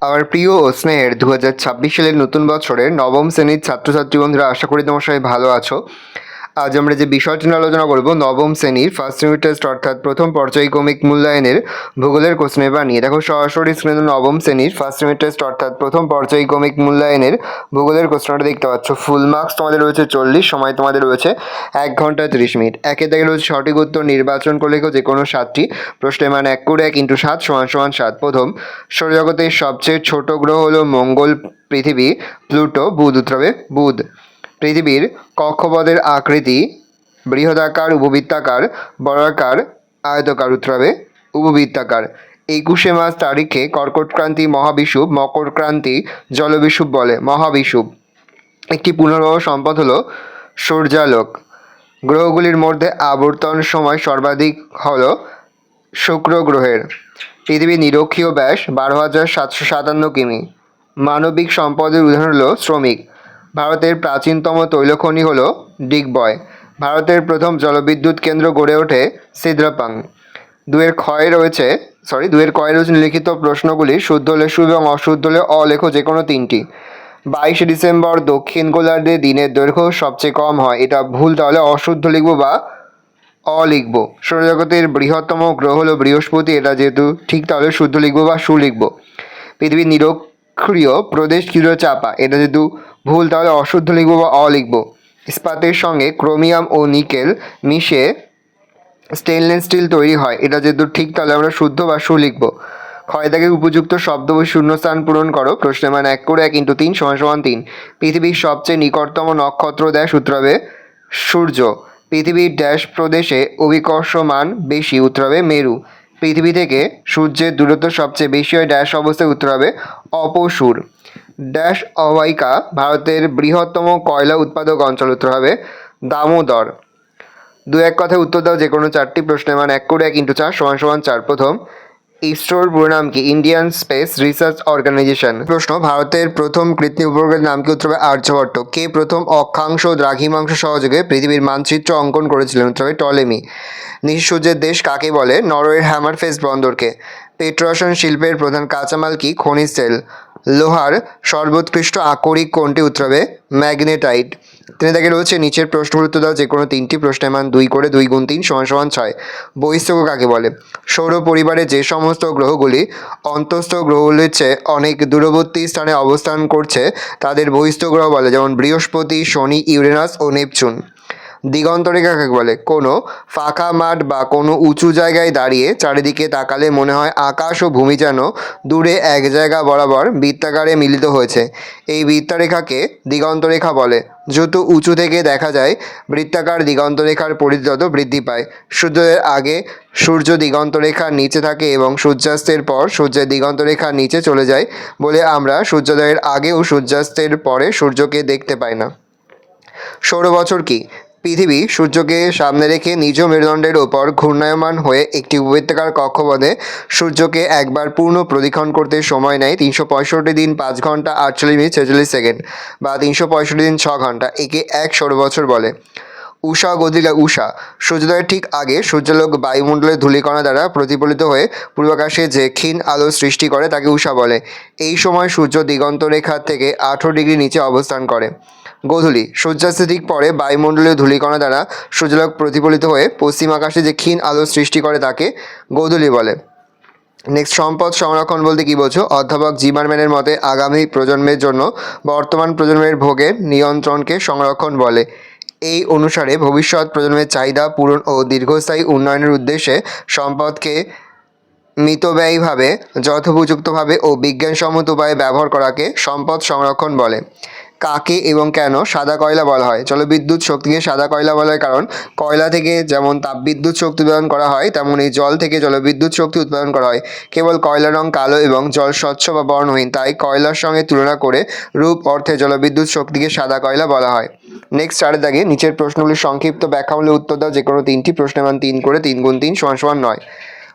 আমার প্রিয় ও স্নেহের 2026 সালের নতুন বছরের নবম শ্রেণীর ছাত্রছাত্রী বন্ধুরা, আশা করি তোমার সবাই ভালো আছো। আজ আমরা যে বিষয়টি নিয়ে আলোচনা করব, নবম শ্রেণীর ফার্স্ট ইউনিট টেস্ট অর্থাৎ প্রথম পর্যায়ক্রমিক মূল্যায়নের ভূগোলের কোশ্চেন পেপার নিয়ে। দেখো সরাসরি স্ক্রিনে নবম শ্রেণীর ফার্স্ট ইউনিট টেস্ট অর্থাৎ প্রথম পর্যায়ক্রমিক মূল্যায়নের ভূগোলের কোশ্চেনটা দেখতে পাচ্ছ। ফুল মার্কস তোমাদের রয়েছে 40, সময় তোমাদের রয়েছে 1 ঘন্টা 30 মিনিট। একে থেকে রয়েছে সঠিক উত্তর নির্বাচন করলে যে কোনো 7টি প্রশ্নের মান 1 করে 1 × 7 = 7। প্রথম, সৌরজগতের সবচেয়ে ছোট গ্রহ হলো মঙ্গল, পৃথিবী, প্লুটো, বুধ। উত্তর হবে বুধ। পৃথিবীর কক্ষপথের আকৃতি বৃহদাকার, উপবৃত্তাকার, বর্গাকার, আয়তাকার। উত্তর হবে উপবৃত্তাকার। 21শে মার্চ তারিখে কর্কটক্রান্তি মহাবিষুব, মকরক্রান্তি জলবিষুব বলে। মহাবিষুব একটি পুনর্ভব সম্পদ হলো সূর্যালোক। গ্রহগুলির মধ্যে আবর্তন সময় সর্বাধিক হল শুক্র গ্রহের। পৃথিবীর নিরক্ষীয় ব্যাস 12,757 কিমি। মানবিক সম্পদের উদাহরণ হলো শ্রমিক। ভারতের প্রাচীনতম তৈলখনি হল ডিগবয়। ভারতের প্রথম জলবিদ্যুৎ কেন্দ্র গড়ে ওঠে সিদ্রাপাং। দুয়ের কয়ে রয়েছে নিম্নলিখিত প্রশ্নগুলি শুদ্ধ হলে সু এবং অশুদ্ধ হলে অলেখ যে কোনো 3টি। 22শে ডিসেম্বর দক্ষিণ গোলার্ধে দিনের দৈর্ঘ্য সবচেয়ে কম হয়। এটা ভুল, তাহলে অশুদ্ধ লিখবো বা লিখব। সৌরজগতের বৃহত্তম গ্রহ হলো বৃহস্পতি। এটা যেহেতু ঠিক, তাহলে শুদ্ধ লিখবো বা সু লিখব। পৃথিবীর নিরক্ষীয় প্রদেশ কি হলো চাপা। এটা যেহেতু ভুল, তাহলে অশুদ্ধ লিখবো বা লিখব। ইস্পাতের সঙ্গে ক্রোমিয়াম ও নিকেল মিশে স্টেনলেস স্টিল তৈরি হয়। এটা যেহেতু ঠিক, তাহলে আমরা শুদ্ধ বা সু লিখব। ক্ষয় থেকে উপযুক্ত শব্দ ও শূন্যস্থান পূরণ করো। প্রশ্নের মান 1 করে 1 × 3 = 3। পৃথিবীর সবচেয়ে নিকটতম নক্ষত্র ড্যাশ। উত্তর হবে সূর্য। পৃথিবীর ড্যাশ প্রদেশে অভিকর্ষমান বেশি। উত্তর হবে মেরু। পৃথিবী থেকে সূর্যের দূরত্ব সবচেয়ে বেশি হয় ড্যাশ অবস্থায়। উত্তর হবে অপসূর। ড্যাশ অববাহিকা ভারতের বৃহত্তম কয়লা উৎপাদক অঞ্চল। উত্তর হবে দামোদর। 2-1 কথায় উত্তর দাও যে কোনো 4টি প্রশ্নের মান 1 করে 1 × 4 = 4। প্রথম, ইসরোর পুরো নাম কি? Indian space research organisation. প্রশ্ন, ভারতের প্রথম কৃত্রিম উপগ্রহের নাম কি? উত্তর হবে আর্যভট্ট। কে প্রথম অক্ষাংশ ও দ্রাঘিমাংশ সহযোগে পৃথিবীর মানচিত্র অঙ্কন করেছিলেন? উত্তর হবে টলেমি। নিশি সূর্যের দেশ কাকে বলে? নরওয়ের হ্যামারফেস্ট বন্দরকে। পেট্রোরসায়ন শিল্পের প্রধান কাঁচামাল কি? খনিজ তেল। লোহার সর্বোৎকৃষ্ট আকরিক কোনটি? উত্তর হবে ম্যাগনেটাইট। তিনি তাকে রয়েছে নিচের প্রশ্নগুলোর উত্তর দাও যে কোনো 3টি প্রশ্নের মান 2 করে 2 × 3 = 6। বহিঃস্থগ্রহ কাকে বলে? সৌর পরিবারে যে সমস্ত গ্রহগুলি অন্তঃস্থ গ্রহগুলির চেয়ে অনেক দূরবর্তী স্থানে অবস্থান করছে তাদের বহিঃস্থগ্রহ বলে, যেমন বৃহস্পতি, শনি, ইউরেনাস ও নেপচুন। দিগন্তরেখা কাকে বলে? কোনো ফাঁকা মাঠ বা কোনো উঁচু জায়গায় দাঁড়িয়ে চারিদিকে তাকালে মনে হয় আকাশ ও ভূমি যেন দূরে এক জায়গা বরাবর বৃত্তাকারে মিলিত হয়েছে। এই বৃত্তরেখাকে দিগন্তরেখা বলে। যত উঁচু থেকে দেখা যায় বৃত্তাকার দিগন্তরেখার পরিধি তত বৃদ্ধি পায়। সূর্যোদয়ের আগে সূর্য দিগন্তরেখার নিচে থাকে এবং সূর্যাস্তের পর সূর্যের দিগন্তরেখার নিচে চলে যায় বলে আমরা সূর্যোদয়ের আগে ও সূর্যাস্তের পরে সূর্যকে দেখতে পাই না। সৌর বছর কি? পৃথিবী সূর্যকে সামনে রেখে নিজ মেরুদণ্ডের ওপর ঘূর্ণায়মান হয়ে একটি উপবৃত্তাকার কক্ষপথে সূর্যকে একবার পূর্ণ প্রদক্ষিণ করতে সময় নেয় 365 দিন 5 ঘন্টা 48 মিনিট 46 সেকেন্ড বা 365 দিন 6 ঘন্টা। একে এক সৌরবছর বলে। উষা গতিকা। উষা সূর্যোদয়ের ঠিক আগে সূর্যালোক বায়ুমণ্ডলের ধূলিকণা দ্বারা প্রতিফলিত হয়ে পূর্বাকাশে যে ক্ষীণ আলো সৃষ্টি করে তাকে উষা বলে। এই সময় সূর্য দিগন্তরেখা থেকে 18 ডিগ্রি নিচে অবস্থান করে। গোধূলি সূর্যাস্তের ঠিক পরে বায়ুমণ্ডলীয় ধূলিকণা দ্বারা সূর্যালোক প্রতিফলিত হয়ে পশ্চিম আকাশে যে ক্ষীণ আলো সৃষ্টি করে তাকে গোধূলি বলে। নেক্সট, সম্পদ সংরক্ষণ বলতে কী বোঝো? অধ্যাপক জিমারম্যানের মতে আগামী প্রজন্মের জন্য বর্তমান প্রজন্মের ভোগের নিয়ন্ত্রণকে সংরক্ষণ বলে। এই অনুসারে ভবিষ্যৎ প্রজন্মের চাহিদা পূরণ ও দীর্ঘস্থায়ী উন্নয়নের উদ্দেশ্যে সম্পদকে মিতব্যয়ীভাবে, যথোপযুক্তভাবে ও বিজ্ঞানসম্মত উপায়ে ব্যবহার করাকে সম্পদ সংরক্ষণ বলে। কাকে এবং কেন সাদা কয়লা বলা হয়? জলবিদ্যুৎ শক্তিকে সাদা কয়লা বলা হয় কারণ কয়লা থেকে যেমন তাপবিদ্যুৎ শক্তি উৎপাদন করা হয় তেমনি জল থেকে জলবিদ্যুৎ শক্তি উৎপাদন করা হয়। কেবল কয়লার রং কালো এবং জল স্বচ্ছ বা বর্ণহীন, তাই কয়লার সঙ্গে তুলনা করে রূপ অর্থে জলবিদ্যুৎ শক্তিকে সাদা কয়লা বলা হয়। নেক্সট, 4 দাগে নিচের প্রশ্নগুলির সংক্ষিপ্ত ব্যাখ্যামূলক উত্তর দাও যে কোনো 3টি প্রশ্নের মান 3 করে 3 × 3 = 9।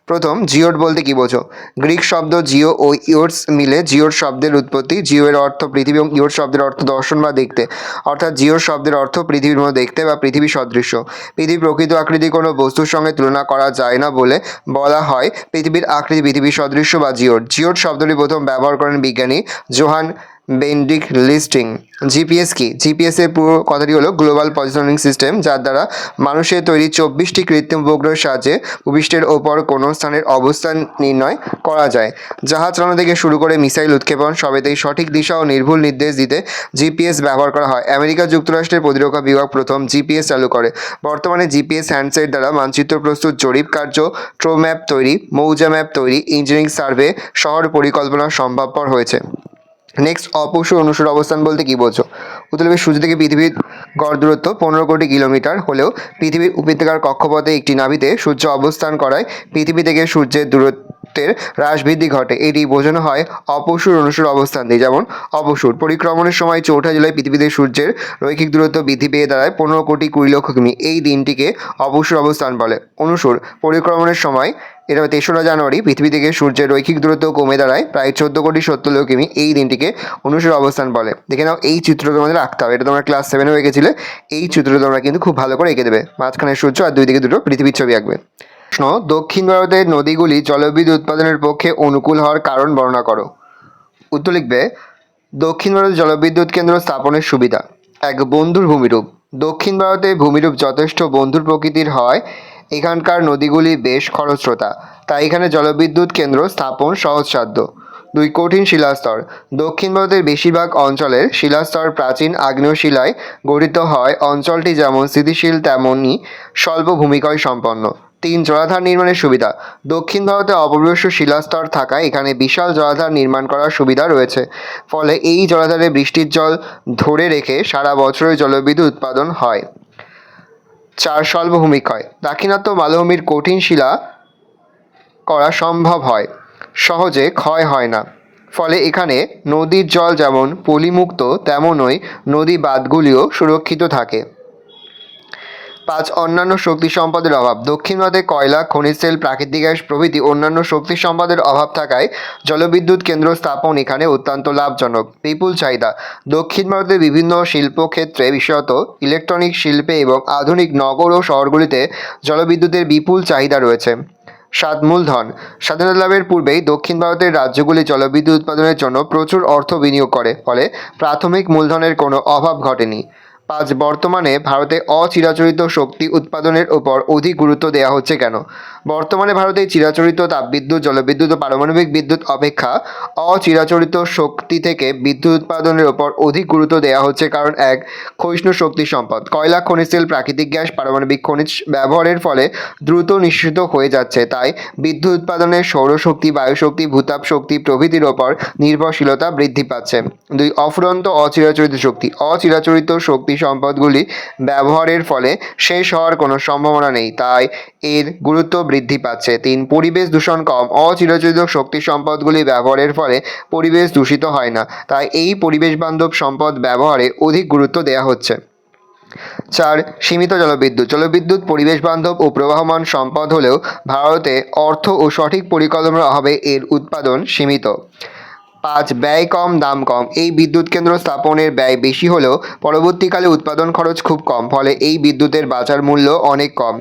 প্রথম, জিওড বলতে কি বোঝো? গ্রিক শব্দ জিও ও ইওটস মিলে জিওড শব্দের উৎপত্তি। জিও এর অর্থ পৃথিবী এবং ইওট শব্দের অর্থ দর্শন বা দেখতে, অর্থাৎ জিওড শব্দের অর্থ পৃথিবীর মতো দেখতে বা পৃথিবী সদৃশ্য। পৃথিবীর প্রকৃত আকৃতি কোনো বস্তুর সঙ্গে তুলনা করা যায় না বলে বলা হয় পৃথিবীর আকৃতি পৃথিবী সদৃশ্য বা জিওড। জিওড শব্দটি প্রথম ব্যবহার করেন বিজ্ঞানী জোহান বেন্ডিক লিস্টিং। জিপিএস কি? জিপিএস এর পুরো কথাটি হলো গ্লোবাল পজিশনিং সিস্টেম, যার দ্বারা মানুষের তৈরি 24টি কৃত্রিম উপগ্রহের সাহায্যে ভূপৃষ্ঠের ওপর কোনো স্থানের অবস্থান নির্ণয় করা যায়। জাহাজ চালানো থেকে শুরু করে মিসাইল উৎক্ষেপণ সবেতেই সঠিক দিশা ও নির্ভুল নির্দেশ দিতে জিপিএস ব্যবহার করা হয়। আমেরিকা যুক্তরাষ্ট্রের প্রতিরক্ষা বিভাগ প্রথম জিপিএস চালু করে। বর্তমানে জিপিএস হ্যান্ডসেট দ্বারা মানচিত্র প্রস্তুত, জরিপ কার্য, ট্রো ম্যাপ তৈরি, মৌজা ম্যাপ তৈরি, ইঞ্জিনিয়ারিং সার্ভে, শহর পরিকল্পনা সম্ভবপর হয়েছে। নেক্সট, অপসূর অনুসূর অবস্থান বলতে কি বোঝো? উত্তর হবে সূর্য থেকে পৃথিবীর গড় দূরত্ব 15 কোটি কিলোমিটার হলেও পৃথিবীর উপত্যকার কক্ষপথে একটি নাভিতে সূর্য অবস্থান করায় পৃথিবী থেকে সূর্যের দূরত্বের হ্রাস বৃদ্ধি ঘটে। এটি বোঝানো হয় অপসূর অনুসূর অবস্থান দিয়ে। যেমন অপসূর পরিক্রমণের সময় 4 জুলাই পৃথিবীতে সূর্যের রৈখিক দূরত্ব বৃদ্ধি পেয়ে দাঁড়ায় 15 কোটি 20 লক্ষ কিমি। এই দিনটিকে অপসূর অবস্থান বলে। অনুসূর পরিক্রমণের সময়, এটা 3রা জানুয়ারি পৃথিবী থেকে সূর্যের রৈখিক দূরত্ব কমে দাঁড়ায় প্রায় 14 কোটি 70 লক্ষ কিমি। এই দিনটিকে অনুসূর অবস্থান বলে। দেখে নাও, এই চিত্র তোমাদের আঁকতে হবে। এটা তোমরা ক্লাস 7-এও এঁকেছিলে। এই চিত্র তোমরা কিন্তু খুব ভালো করে এঁকে দেবে। মাঝখানে সূর্য আর দুই দিকে দুটো পৃথিবীর ছবি আঁকবে। প্রশ্ন, দক্ষিণ ভারতের নদীগুলি জলবিদ্যুৎ উৎপাদনের পক্ষে অনুকূল হওয়ার কারণ বর্ণনা করো। উত্তর লিখবে, দক্ষিণ ভারতে জলবিদ্যুৎ কেন্দ্র স্থাপনের সুবিধা। এক, বন্ধুর ভূমিরূপ। দক্ষিণ ভারতে ভূমিরূপ যথেষ্ট বন্ধুর প্রকৃতির হয় এখানকার নদীগুলি বেশ খরস্রোতা, তাই এখানে জলবিদ্যুৎ কেন্দ্র স্থাপন সহজসাধ্য। 2, কঠিন শিলাস্তর। দক্ষিণ ভারতের বেশিরভাগ অঞ্চলের শিলাস্তর প্রাচীন আগ্নেয় শিলায় গঠিত হয়। অঞ্চলটি যেমন স্থিতিশীল তেমনই স্বল্প ভূমিক্ষয় সম্পন্ন। 3, জলাধার নির্মাণের সুবিধা। দক্ষিণ ভারতে অপভ্রংশ শিলাস্তর থাকায় এখানে বিশাল জলাধার নির্মাণ করার সুবিধা রয়েছে। ফলে এই জলাধারে বৃষ্টির জল ধরে রেখে সারা বছরই জলবিদ্যুৎ উৎপাদন হয়। 4, স্বল্প ভূমিক্ষয়। দাক্ষিণাত্য মালভূমির কঠিন শিলা করা সম্ভব হয়, সহজে ক্ষয় হয় না। ফলে এখানে নদীর জল যেমন পলিমুক্ত তেমনই নদী বাঁধগুলিও সুরক্ষিত থাকে। 5, অন্যান্য শক্তি সম্পদের অভাব। দক্ষিণ ভারতে কয়লা, খনিজ তেল, প্রাকৃতিক গ্যাস প্রভৃতি অন্যান্য শক্তি সম্পদের অভাব থাকায় জলবিদ্যুৎ কেন্দ্র স্থাপন এখানে অত্যন্ত লাভজনক। বিপুল চাহিদা। দক্ষিণ ভারতের বিভিন্ন শিল্পক্ষেত্রে, বিশেষত ইলেকট্রনিক শিল্পে এবং আধুনিক নগর ও শহরগুলিতে জলবিদ্যুতের বিপুল চাহিদা রয়েছে। 7, মূলধন। স্বাধীনতা লাভের পূর্বেই দক্ষিণ ভারতের রাজ্যগুলি জলবিদ্যুৎ উৎপাদনের জন্য প্রচুর অর্থ বিনিয়োগ করে, ফলে প্রাথমিক মূলধনের কোনো অভাব ঘটেনি। 5, বর্তমানে ভারতে অচিরাচরিত শক্তি উৎপাদনের ওপর অধিক গুরুত্ব দেওয়া হচ্ছে কেন? বর্তমানে ভারতে চিরাচরিত তাপবিদ্যুৎ, জলবিদ্যুৎ ও পারমাণবিক বিদ্যুৎ অপেক্ষা অচিরাচরিত শক্তি থেকে বিদ্যুৎ উৎপাদনের ওপর অধিক গুরুত্ব দেওয়া হচ্ছে কারণ 1, ক্ষয়িষ্ণু শক্তি সম্পদ। কয়লা, খনিজ তেল, প্রাকৃতিক গ্যাস, পারমাণবিক খনিজ ব্যবহারের ফলে দ্রুত নিঃসৃত হয়ে যাচ্ছে, তাই বিদ্যুৎ উৎপাদনে সৌরশক্তি, বায়ুশক্তি, ভূতাপ শক্তি প্রভৃতির ওপর নির্ভরশীলতা বৃদ্ধি পাচ্ছে। 2, অফুরন্ত অচিরাচরিত শক্তি। অচিরাচরিত শক্তি সম্পদগুলি ব্যবহারের ফলে শেষ হওয়ার কোনো সম্ভাবনা নেই, তাই এর গুরুত্ব বৃদ্ধি পাচ্ছে। 3, পরিবেশ দূষণ কম। অচিরাচরিত শক্তি সম্পদগুলি ব্যবহারের ফলে পরিবেশ দূষিত হয় না, তাই এই পরিবেশ বান্ধব সম্পদ ব্যবহারে অধিক গুরুত্ব দেওয়া হচ্ছে। 4, সীমিত জলবিদ্যুৎ। জলবিদ্যুৎ পরিবেশ বান্ধব ও প্রবাহমান সম্পদ হলেও ভারতে অর্থ ও সঠিক পরিকল্পনার অভাবে এর উৎপাদন সীমিত। 5, ব্যয় কম, দাম কম। এই বিদ্যুৎ কেন্দ্র স্থাপনের ব্যয় বেশি হলেও পরবর্তীকালে উৎপাদন খরচ খুব কম, ফলে এই বিদ্যুতের বাজার মূল্য অনেক কম।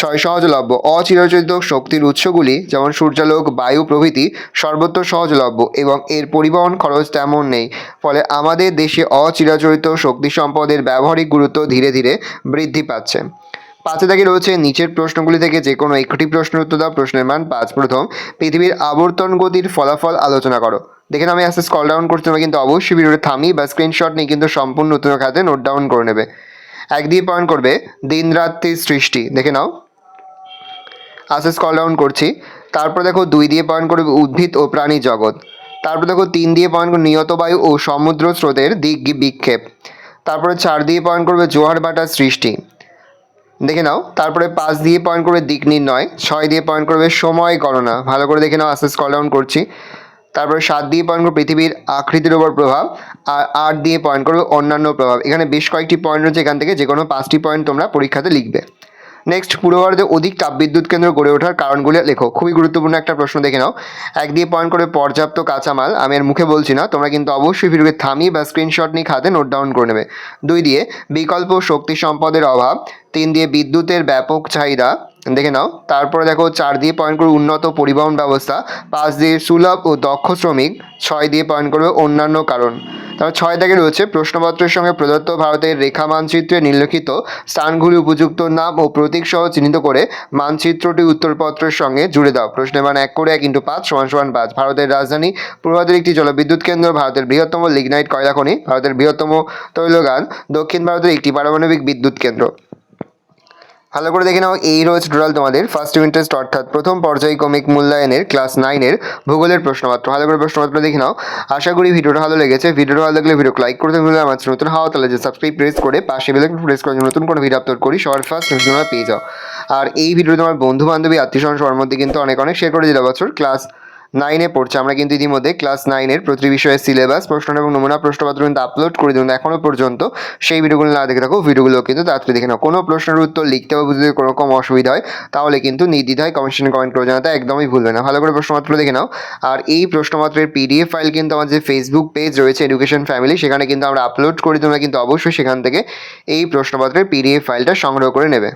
6, সহজলভ্য। অচিরাচরিত শক্তির উৎসগুলি যেমন সূর্যালোক, বায়ু প্রভৃতি সর্বত্র সহজলভ্য এবং এর পরিবহন খরচ তেমন নেই, ফলে আমাদের দেশে অচিরাচরিত শক্তি সম্পদের ব্যবহারিক গুরুত্ব ধীরে ধীরে বৃদ্ধি পাচ্ছে। 5 দাগে রয়েছে নিচের প্রশ্নগুলি থেকে যে কোনো একটি প্রশ্নের উত্তর দাও। প্রশ্নের মান 5। প্রথম, পৃথিবীর আবর্তন গতির ফলাফল আলোচনা করো। দেখেন আমি আস্তে স্ক্রল ডাউন করছি, তোমরা কিন্তু অবশ্যই ভিডিওটা থামি বা স্ক্রিনশট নিয়ে কিন্তু সম্পূর্ণ উত্তর খাতে নোট ডাউন করে নেবে। 1 দিয়ে পয়েন্ট করবে দিন রাত্রির সৃষ্টি, দেখে নাও আস্তে স্ক্রল ডাউন করছি। তারপর দেখো 2 দিয়ে পয়েন্ট করবে উদ্ভিদ ও প্রাণী জগৎ। তারপর দেখো 3 দিয়ে পয়েন্ট করবে নিয়ত বায়ু ও সমুদ্র স্রোতের দিক বিক্ষেপ। তারপরে 4 দিয়ে পয়েন্ট করবে জোয়ার ভাটার সৃষ্টি, দেখে নাও। তারপরে 5 দিয়ে পয়েন্ট করবে দিক নির্ণয়। 6 দিয়ে পয়েন্ট করবে সময় গণনা, ভালো করে দেখে নাও, আস্তে স্ক্রল ডাউন করছি। তারপরে 7 দিয়ে পয়েন্ট করবে পৃথিবীর আকৃতির ওপর প্রভাব, আর 8 দিয়ে পয়েন্ট করবে অন্যান্য প্রভাব। এখানে বেশ কয়েকটি পয়েন্ট রয়েছে, এখান থেকে যে কোনো 5টি পয়েন্ট তোমরা পরীক্ষাতে লিখবে। নেক্সট, পূর্ব ভারতে অধিক তাপবিদ্যুৎ কেন্দ্র গড়ে ওঠার কারণগুলি লেখো। খুবই গুরুত্বপূর্ণ একটা প্রশ্ন, দেখে নাও। 1 দিয়ে পয়েন্ট করে পর্যাপ্ত কাঁচামাল, আমি এর মুখে বলছি না, তোমরা কিন্তু অবশ্যই ভিডিওকে থামিয়ে বা স্ক্রিনশট নিয়ে খাতে নোট ডাউন করে নেবে। 2 দিয়ে বিকল্প শক্তি সম্পদের অভাব। 3 দিয়ে বিদ্যুতের ব্যাপক চাহিদা, দেখে নাও। তারপরে দেখো 4 দিয়ে পয়েন্ট করবে উন্নত পরিবহন ব্যবস্থা। 5 দিয়ে সুলভ ও দক্ষ শ্রমিক। 6 দিয়ে পয়েন্ট করবে অন্যান্য কারণ। তারপর 6 দাগে রয়েছে প্রশ্নপত্রের সঙ্গে প্রদত্ত ভারতের রেখা মানচিত্রে নিম্নলিখিত স্থানগুলি উপযুক্ত নাম ও প্রতীক সহ চিহ্নিত করে মানচিত্রটি উত্তরপত্রের সঙ্গে জুড়ে দাও। প্রশ্নে মান 1 করে 1 × 5 = 5। ভারতের রাজধানী, পূর্ব ভারতের একটি জলবিদ্যুৎ কেন্দ্র, ভারতের বৃহত্তম লিগনাইট কয়লা খনি, ভারতের বৃহত্তম তৈলগান, দক্ষিণ ভারতের একটি পারমাণবিক বিদ্যুৎ কেন্দ্র। ভালো করে দেখে নাও, এই রয়েছে টোটাল তোমাদের ফার্স্ট ইউনিট টেস্ট অর্থাৎ প্রথম পর্যায়ক্রমিক মূল্যায়নের ক্লাস 9-এর ভূগোলের প্রশ্নপত্র। ভালো করে প্রশ্নপত্র দেখে নাও। আশা করি ভিডিওটা ভালো লেগেছে। ভিডিওটা ভালো লাগলে ভিডিওকে লাইক করতে ভুলে আমার নতুন হওয়া তাহলে যে সাবস্ক্রাইব প্রেস করে পাশে বেল আইকন প্রেস করে নতুন কোনো ভিডিও আপলোড করি সবার ফার্স্ট তোমরা পেয়ে যাও। আর এই ভিডিও তোমার বন্ধু বান্ধবী আত্মীয়স্বজন সবার মধ্যে কিন্তু অনেক শেয়ার করে দিতে বছর ক্লাস 9-এ পড়ছে। আমরা কিন্তু ইতিমধ্যে ক্লাস 9-এর প্রতি বিষয়ের সিলেবাস, প্রশ্ন এবং নমুনা প্রশ্নপত্র কিন্তু আপলোড করে দিন এখনও পর্যন্ত। সেই ভিডিওগুলো না দেখে থাকো, ভিডিওগুলো কিন্তু তাড়াতাড়ি দেখে নাও। কোনো প্রশ্নের উত্তর লিখতে বা বুঝতে কোনো রকম অসুবিধা হয় তাহলে কিন্তু নির্দ্বিধায় কমেন্ট করে জানাতে একদমই ভুলবে না। ভালো করে প্রশ্নপত্র দেখে নাও। আর এই প্রশ্নপত্রের পিডিএফ ফাইল কিন্তু আমার যে ফেসবুক পেজ রয়েছে এডুকেশন ফ্যামিলি, সেখানে কিন্তু আমরা আপলোড করি। তোমরা কিন্তু অবশ্যই সেখান থেকে এই প্রশ্নপত্রের পিডিএফ ফাইলটা সংগ্রহ করে নেবে।